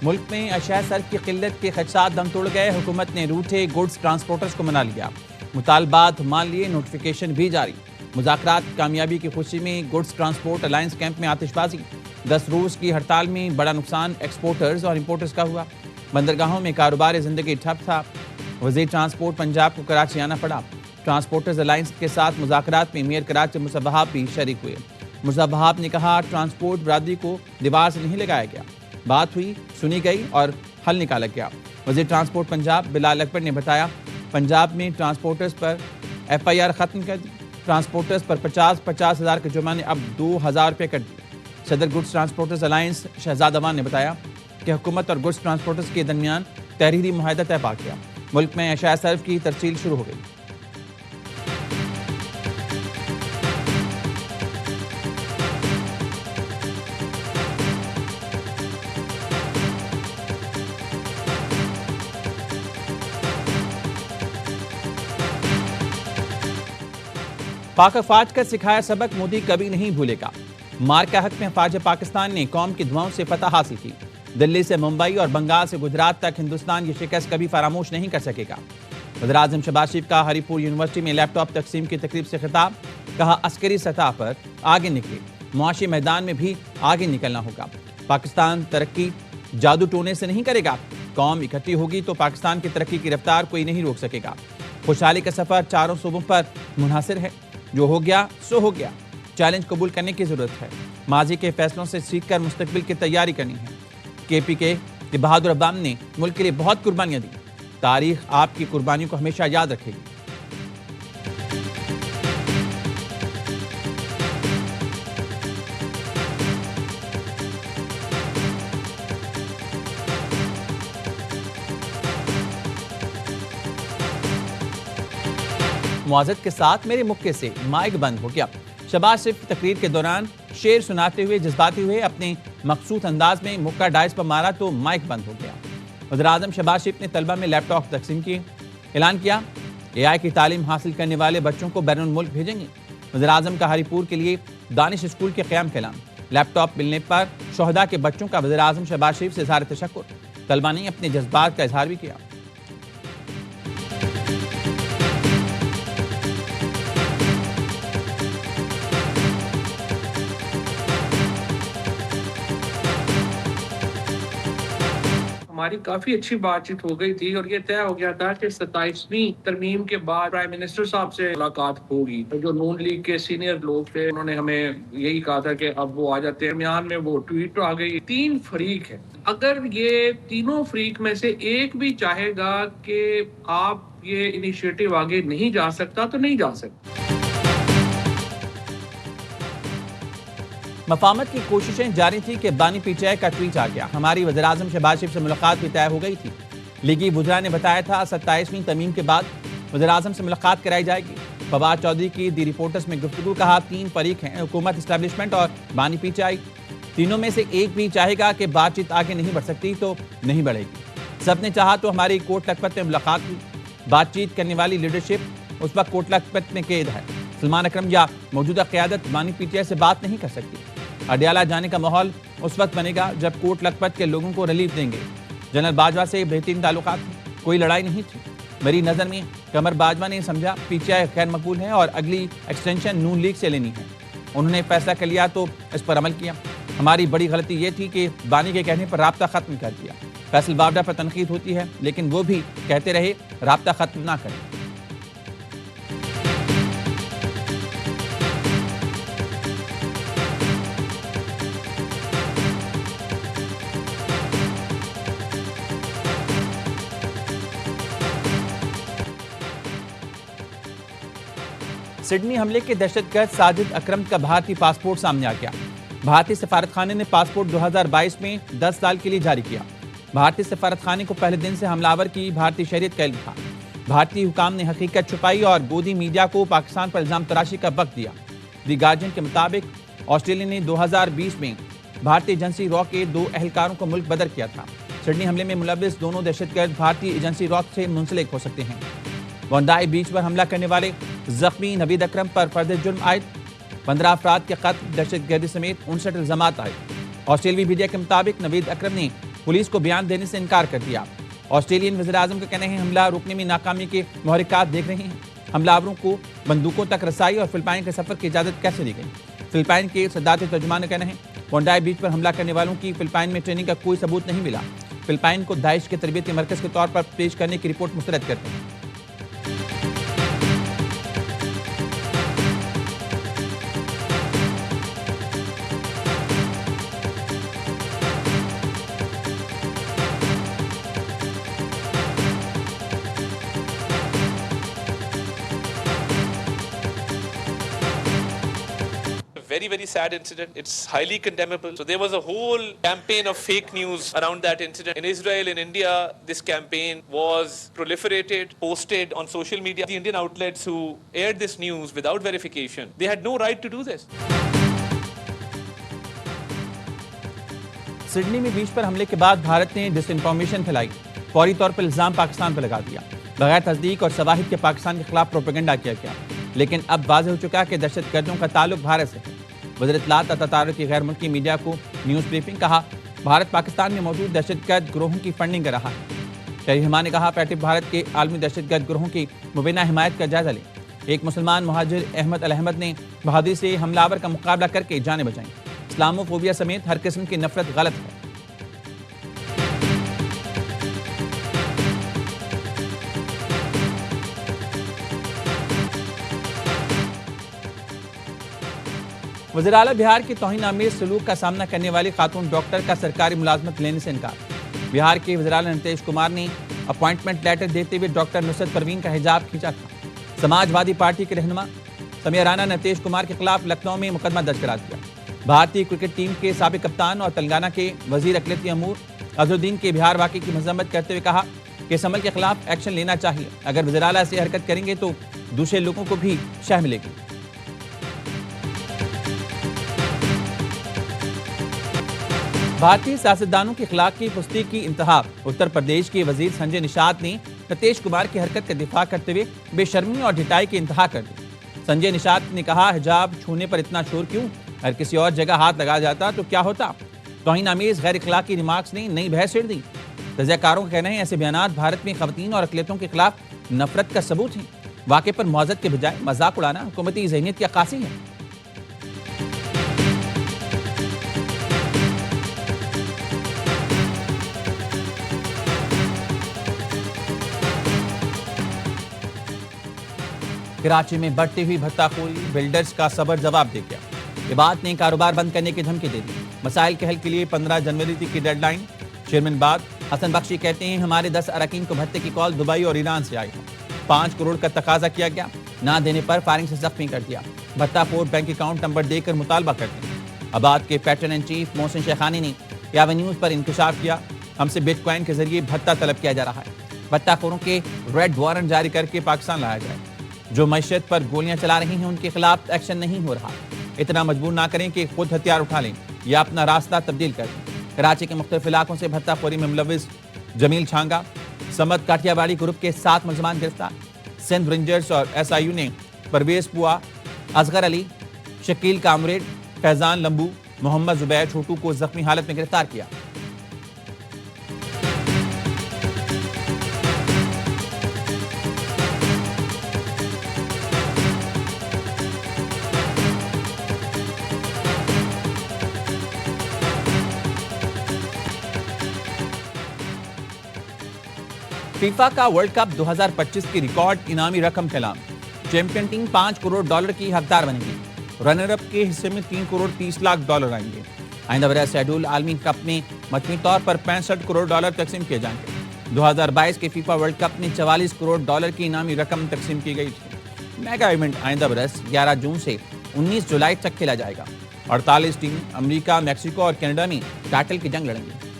मुल्क में अशिया सर्फ की किल्लत के खदशात दम तोड़ गए। हुकूमत ने रूठे गुड्स ट्रांसपोर्टर्स को मना लिया, मुतालबात मान लिए, नोटिफिकेशन भी जारी। मुज़ाकरात की कामयाबी की खुशी में गुड्स ट्रांसपोर्ट अलायंस कैंप में आतिशबाजी। 10 रोज़ की हड़ताल में बड़ा नुकसान एक्सपोर्टर्स और इंपोर्टर्स का हुआ। बंदरगाहों में कारोबार ज़िंदगी ठप था। वज़ीर ट्रांसपोर्ट पंजाब को कराची आना पड़ा। ट्रांसपोर्टर्स अलायंस के साथ मुज़ाकरात में मेयर कराची मुसअब वहाब भी शरीक हुए। मुसअब वहाब ने कहा, ट्रांसपोर्ट बरादरी को दीवार से नहीं लगाया गया, बात हुई, सुनी गई और हल निकाला गया। वज़ीर ट्रांसपोर्ट पंजाब बिलाल अकबर ने बताया, पंजाब में ट्रांसपोर्टर्स पर FIR ख़त्म कर दी। ट्रांसपोर्टर्स पर 50-50 हज़ार के जुर्माने अब 2,000 रुपये कर दिए। सदर गुड्स ट्रांसपोर्टर्स अलायंस शहजाद अमान ने बताया कि हुकूमत और गुड्स ट्रांसपोर्टर्स के दरमियान तहरीरी मुआहदा तय पा गया। मुल्क में अशिया सर्फ की तरसील शुरू हो गई। पाक अफवाज का सिखाया सबक मोदी कभी नहीं भूलेगा। मार के हक में अफवाज पाकिस्तान ने कौम की दुआओं से फतह हासिल की। दिल्ली से मुंबई और बंगाल से गुजरात तक हिंदुस्तान की शिकस्त कभी फरामोश नहीं कर सकेगा। वज़ीर-ए-आज़म शहबाज शरीफ का हरीपुर यूनिवर्सिटी में लैपटॉप तकसीम की तकरीब से खिताब। कहा, अस्करी सतह पर आगे निकले, मुआशी मैदान में भी आगे निकलना होगा। पाकिस्तान तरक्की जादू टोने से नहीं करेगा। कौम इकट्ठी होगी तो पाकिस्तान की तरक्की की रफ्तार कोई नहीं रोक सकेगा। खुशहाली का सफर चारों सूबों पर मुनहसर है। जो हो गया सो हो गया। चैलेंज कबूल करने की जरूरत है। माजी के फैसलों से सीखकर मुस्तकबिल की तैयारी करनी है। KPK के बहादुर अवाम ने मुल्क के लिए बहुत कुर्बानियां दी। तारीख आपकी कुर्बानियों को हमेशा याद रखेगी। मुआज़त के साथ मेरे मुक्के से माइक बंद हो गया। शहबाज शरीफ तकरीर के दौरान शेर सुनाते हुए जज्बाती हुए अपने मखसूस अंदाज में मुक्का डाइस पर मारा तो माइक बंद हो गया। वज़ीर-ए-आज़म शहबाज शरीफ ने तलबा में लैपटॉप तकसीम किए। ऐलान किया, AI की तालीम हासिल करने वाले बच्चों को बैरून मुल्क भेजेंगे। वज़ीर-ए-आज़म का हरीपुर के लिए दानिश स्कूल के क़याम का ऐलान। लैपटॉप मिलने पर शोहदा के बच्चों का वज़ीर-ए-आज़म शहबाज शरीफ से इज़हार तशक्कुर। तलबा ने अपने जज्बात का इजहार भी किया। हमारी काफी अच्छी बातचीत हो गई थी और ये तय हो गया था कि 27वीं तरमीम के बाद प्राइम मिनिस्टर साहब से मुलाकात होगी। तो जो नून लीग के सीनियर लोग थे उन्होंने हमें यही कहा था कि अब वो आ जाते हैं। दरमियान में वो ट्वीट आ गई। 3 फरीक है, अगर ये तीनों फरीक में से एक भी चाहेगा कि आप ये इनिशिएटिव आगे नहीं जा सकता तो नहीं जा सकता। मफामत की कोशिशें जारी थी कि बानी PTI का ट्वीट आ गया। हमारी वज़ीर-ए-आज़म शहबाज शरीफ से मुलाकात भी तय हो गई थी। लीगी बुज़रा ने बताया था 27वीं तरमीम के बाद वज़ीर-ए-आज़म से मुलाकात कराई जाएगी। फवाद चौधरी की दी रिपोर्टर्स में गुफ्तगू। कहा, 3 फरीक हैं, हुकूमत, इस्टेब्लिशमेंट और बानी PTI। तीनों में से एक भी चाहेगा कि बातचीत आगे नहीं बढ़ सकती तो नहीं बढ़ेगी। सब ने चाहा तो हमारी कोट लखपत में मुलाकात हुई। बातचीत करने वाली लीडरशिप उस वक्त कोट लखपत में कैद है। सलमान अकरम या मौजूदा क़यादत बानी PTI से बात नहीं कर सकती। अडियाला जाने का माहौल उस वक्त बनेगा जब कोट लखपत के लोगों को रिलीफ देंगे। जनरल बाजवा से बेहतरीन ताल्लुकात थे, कोई लड़ाई नहीं थी। मेरी नज़र में कमर बाजवा ने समझा PTI गैर मकबूल है और अगली एक्सटेंशन नून लीग से लेनी है। उन्होंने फैसला कर लिया तो इस पर अमल किया। हमारी बड़ी गलती ये थी कि बानी के कहने पर राब्ता ख़त्म कर दिया। फैसल बावडा पर तनकीद होती है, लेकिन वो भी कहते रहे राब्ता ख़त्म ना करें। सिडनी हमले के दहशतगर्द साजिद अकरम का भारतीय पासपोर्ट सामने आ गया। भारतीय सफारतखाने ने पासपोर्ट 2022 में 10 साल के लिए जारी किया। भारतीय सफारतखाने को पहले दिन से हमलावर की भारतीय शहरियत का इल्म था। भारतीय हुकाम ने हकीकत छुपाई और गोदी मीडिया को पाकिस्तान पर इल्जाम तराशी का वक्त दिया। दी गार्जियन के मुताबिक ऑस्ट्रेलिया ने 2020 में भारतीय एजेंसी रॉ के 2 एहलकारों को मुल्क बदर किया था। सिडनी हमले में मुलविस दोनों दहशतगर्द भारतीय एजेंसी रॉ से मुंसलिक हो सकते हैं। बोंडाई बीच पर हमला करने वाले जख्मी नवीद अकरम पर फर्द जुर्म आयद। 15 अफराद के कत्ल, दहशतगर्दी समेत 59 इल्जामात आए। ऑस्ट्रेलियाई मीडिया के मुताबिक नवीद अकरम ने पुलिस को बयान देने से इनकार कर दिया। ऑस्ट्रेलियन वज़ीर-ए-आज़म का कहना है हमला रोकने में नाकामी के मुहर्रिकात देख रहे हैं। हमलावरों को बंदूकों तक रसाई और फिलिपाइन के सफर की इजाजत कैसे दी गई? फिलिपाइन के सदारती तर्जुमान का कहना है बोंडाई बीच पर हमला करने वालों की फिलिपाइन में ट्रेनिंग का कोई सबूत नहीं मिला। फिलिपाइन को दाइश के तरबियती मरकज के तौर पर पेश करने की रिपोर्ट मुस्तरद करते हैं। Very sad incident. It's highly condemnable. So there was a whole campaign of fake news around that incident. In Israel, in India, this campaign was proliferated, posted on social media. The Indian outlets who aired this news without verification, they had no right to do this. Sydney में बीच पर हमले के बाद भारत ने disinformation फैलाई, फौरी तौर पर इल्जाम पाकिस्तान पर लगा दिया। बगैर तस्दीक और शवाहिद के पाकिस्तान के खिलाफ प्रोपेगेंडा किया गया, लेकिन अब वाज़ेह हो चुका कि दहशतगर्दों का ताल्लुक भारत से है। वज़ीर इत्तलात ततारुत की गैर मुल्की मीडिया को न्यूज़ ब्रीफिंग कहा भारत पाकिस्तान में मौजूद दहशतगर्द ग्रोहों की फंडिंग कर रहा है। शहरी ने कहा पैटिव भारत के आलमी दहशतगर्द ग्रोहों की मुबैना हिमायत का जायजा लें। एक मुसलमान मुहाजिर अहमद अल अहमद ने बहादुरी से हमलावर का मुकाबला करके जानें बचाईं। इस्लामोफोबिया समेत हर किस्म की नफरत गलत है। वज़ीर आला बिहार की तौहीन-आमेज़ सलूक का सामना करने वाली खातून डॉक्टर का सरकारी मुलाजमत लेने से इनकार। बिहार के वज़ीर आला नीतीश कुमार ने अपॉइंटमेंट लेटर देते हुए डॉक्टर नुसरत परवीन का हिजाब खींचा था। समाजवादी पार्टी के रहनुमा समीर राणा ने नीतीश कुमार के खिलाफ लखनऊ में मुकदमा दर्ज करा दिया। भारतीय क्रिकेट टीम के साबिक कप्तान और तेलंगाना के वजीर अक़लियती अमूर अज़हरुद्दीन के बिहार वाक़े की मज़म्मत करते हुए कहा कि इस अमल के खिलाफ एक्शन लेना चाहिए। अगर वज़ीर आला ऐसी हरकत करेंगे तो दूसरे लोगों को भी शह मिलेगी। भारतीय सियासतदानों की अखलाकी पुस्ती की इंतहा। उत्तर प्रदेश के वजीर संजय निषाद ने नीतीश कुमार की हरकत का दिफा करते हुए बेशर्मी और ढिठाई की इंतहा कर दी। संजय निषाद ने कहा हिजाब छूने पर इतना शोर क्यों? अगर किसी और जगह हाथ लगाया जाता तो क्या होता? तौहीन-आमेज़ गैर इखलाकी रिमार्क्स ने नई बहस छेड़ दी। तजज़ियाकारों का कहना है ऐसे बयानात भारत में ख़वातीन और अक़लियतों के खिलाफ नफरत का सबूत हैं। वाक़े पर मौज़त के बजाय मजाक उड़ाना हुकूमती ज़हनियत की अक्कासी है। कराची में बढ़ती हुई भत्ताखोरी बिल्डर्स का सबर जवाब दे गया। इबाद ने कारोबार बंद करने की धमकी दे दी। मसाइल के हल के लिए 15 जनवरी तक की डेडलाइन। चेयरमैन बाद हसन बख्शी कहते हैं हमारे 10 अरकान को भत्ते की कॉल दुबई और ईरान से आई है। 5 करोड़ का तकाजा किया गया, ना देने पर फायरिंग से जख्मी कर दिया। भत्ताखोर बैंक अकाउंट नंबर देकर मुतालबा करते हैं। आबाद के pattern and chief Mohsin Shekhani ने यावा न्यूज़ पर इंकशाफ किया हमसे बिटकॉइन के जरिए भत्ता तलब किया जा रहा है। भत्ताखोरों के रेड वारंट जारी करके पाकिस्तान लाया जाए। जो मैशत पर गोलियां चला रही हैं उनके खिलाफ एक्शन नहीं हो रहा। इतना मजबूर ना करें कि खुद हथियार उठा लें या अपना रास्ता तब्दील कर लें। कराची के मुख्तलिफ इलाकों से भत्ताखोरी में मुलविस जमील छांगा, समद काठियावाड़ी ग्रुप के 7 मुलजमान गिरफ्तार। सिंध रेंजर्स और SIU ने परवेज पुआ, असगर अली, शकील कामरेड, फैजान लंबू, मोहम्मद जुबैर छोटू को जख्मी हालत में गिरफ्तार किया। फीफा का वर्ल्ड कप 2025 की रिकॉर्ड इनामी रकम का ऐलान। चैंपियन टीम $5 करोड़ की हकदार बनेगी। रनर अप के हिस्से में $3 करोड़ 30 लाख आएंगे। आइंदा बरस शेड्यूल आलमी कप में मजमूई तौर पर $65 करोड़ तकसीम किए जाएंगे। 2022 के फीफा वर्ल्ड कप में $44 करोड़ की इनामी रकम तकसीम की गई थी। मेगा इवेंट आइंदा बरस 11 जून से 19 जुलाई तक खेला जाएगा। 48 टीम अमेरिका, मैक्सिको और कनाडा में टाइटल की जंग लड़ेंगी।